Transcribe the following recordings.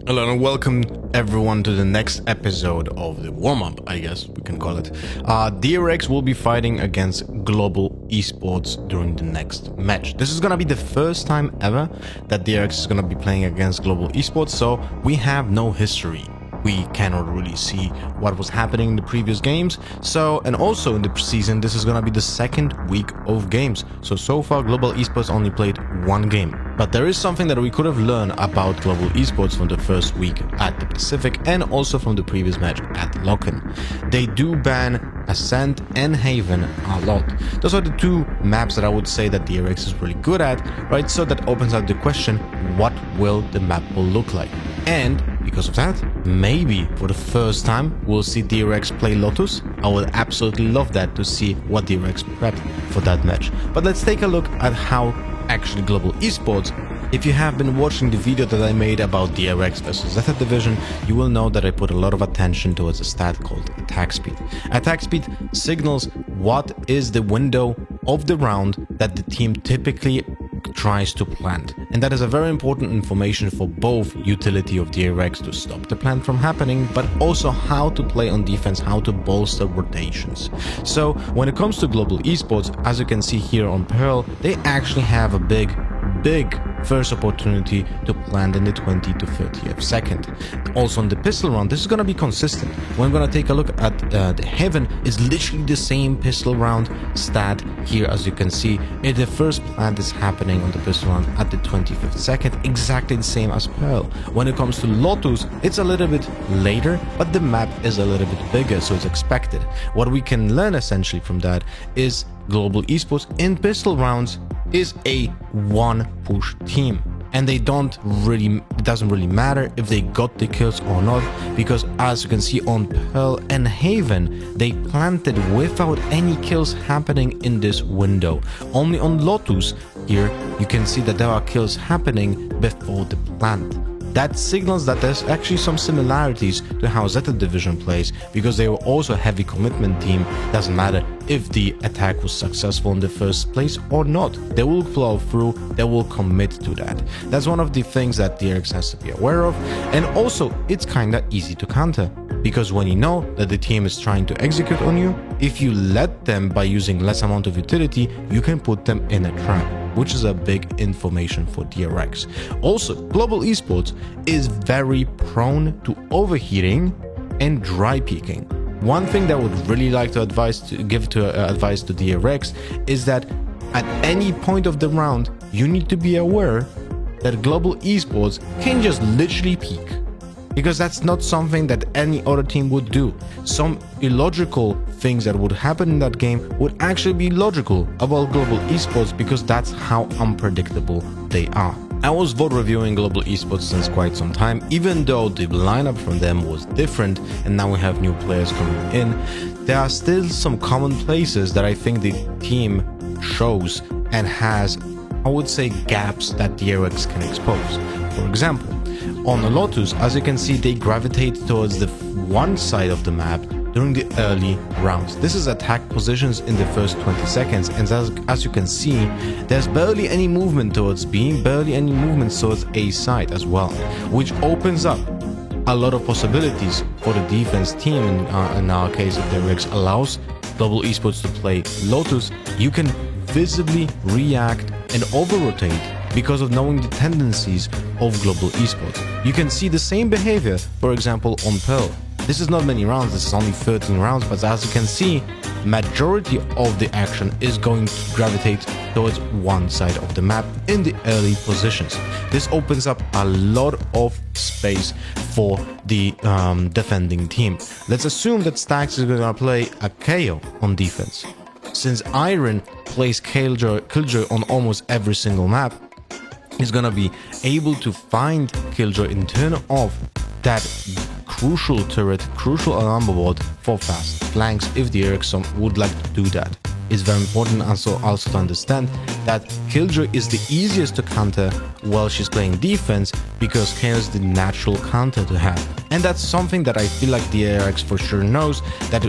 Hello and welcome everyone to the next episode of the warm-up, I guess we can call it. DRX will be fighting against Global Esports during the next match. This is gonna be the first time ever that DRX is gonna be playing against Global Esports, so we have no history. We cannot really see what was happening in the previous games. And also in the season, this is gonna be the second week of games. So far Global Esports only played one game. But there is something that we could have learned about Global Esports from the first week at the Pacific and also from the previous match at Lothar. They do ban Ascent and Haven a lot. Those are the two maps that I would say that DRX is really good at, right? So that opens up the question, what will the map will look like? And because of that, maybe for the first time we'll see DRX play Lotus. I would absolutely love that, to see what DRX prepped for that match. But let's take a look at how actually Global Esports. If you have been watching the video that I made about DRX versus Zeta Division, you will know that I put a lot of attention towards a stat called attack speed. Attack speed signals what is the window of the round that the team typically tries to plant, and that is a very important information for both utility of DRX to stop the plant from happening, but also how to play on defense, how to bolster rotations. So when it comes to Global Esports, as you can see here on Pearl, they actually have a big first opportunity to plant in the 20 to 30th second. Also on the pistol round, this is going to be consistent. We're going to take a look at the Heaven is literally the same pistol round stat here, as you can see. The first plant is happening on the pistol round at the 25th second, exactly the same as Pearl. When it comes to Lotus, it's a little bit later, but the map is a little bit bigger, so it's expected. What we can learn essentially from that is Global Esports in pistol rounds is a one push team, and it doesn't really matter if they got the kills or not, because as you can see on Pearl and Haven, they planted without any kills happening in this window. Only on Lotus here you can see that there are kills happening before the plant. That signals that there's actually some similarities to how Zeta Division plays, because they were also a heavy commitment team. Doesn't matter if the attack was successful in the first place or not. They will plow through, they will commit to that. That's one of the things that DRX has to be aware of. And also, it's kinda easy to counter, because when you know that the team is trying to execute on you, if you let them by using less amount of utility, you can put them in a trap, which is a big information for DRX. Also, Global Esports is very prone to overheating and dry peaking. One thing that I would really like to give advice to DRX is that at any point of the round, you need to be aware that Global Esports can just literally peak, because that's not something that any other team would do. Some illogical things that would happen in that game would actually be logical about Global Esports, because that's how unpredictable they are. I was VOD reviewing Global Esports since quite some time, even though the lineup from them was different and now we have new players coming in. There are still some common places that I think the team shows and has, I would say, gaps that DRX can expose. For example, on the Lotus, as you can see, they gravitate towards the one side of the map during the early rounds. This is attack positions in the first 20 seconds, and as you can see, there's barely any movement towards B, barely any movement towards A side as well, which opens up a lot of possibilities for the defense team. In our case, if DRX allows Global Esports to play Lotus, you can visibly react and over-rotate because of knowing the tendencies of Global Esports. You can see the same behavior, for example, on Pearl. This is not many rounds, this is only 13 rounds, but as you can see, majority of the action is going to gravitate towards one side of the map in the early positions. This opens up a lot of space for the defending team. Let's assume that Stax is going to play a KO on defense. Since Iron plays Killjoy on almost every single map, he's going to be able to find Killjoy and turn off that crucial turret, crucial alarm board for fast flanks if the Ericsson would like to do that. It's very important also to understand that Killjoy is the easiest to counter while she's playing defense, because KO is the natural counter to have. And that's something that I feel like the DRX for sure knows, that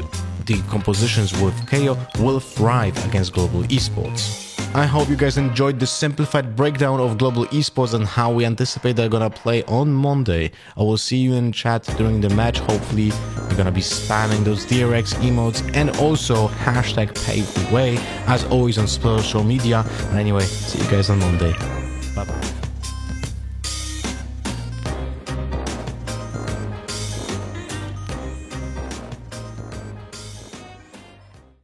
the compositions with KO will thrive against Global Esports. I hope you guys enjoyed this simplified breakdown of global esports and how we anticipate they're gonna play on Monday. I will see you in chat during the match. Hopefully you're gonna be spamming those DRX emotes and also hashtag pave the way as always on social media. And anyway, see you guys on Monday. Bye bye.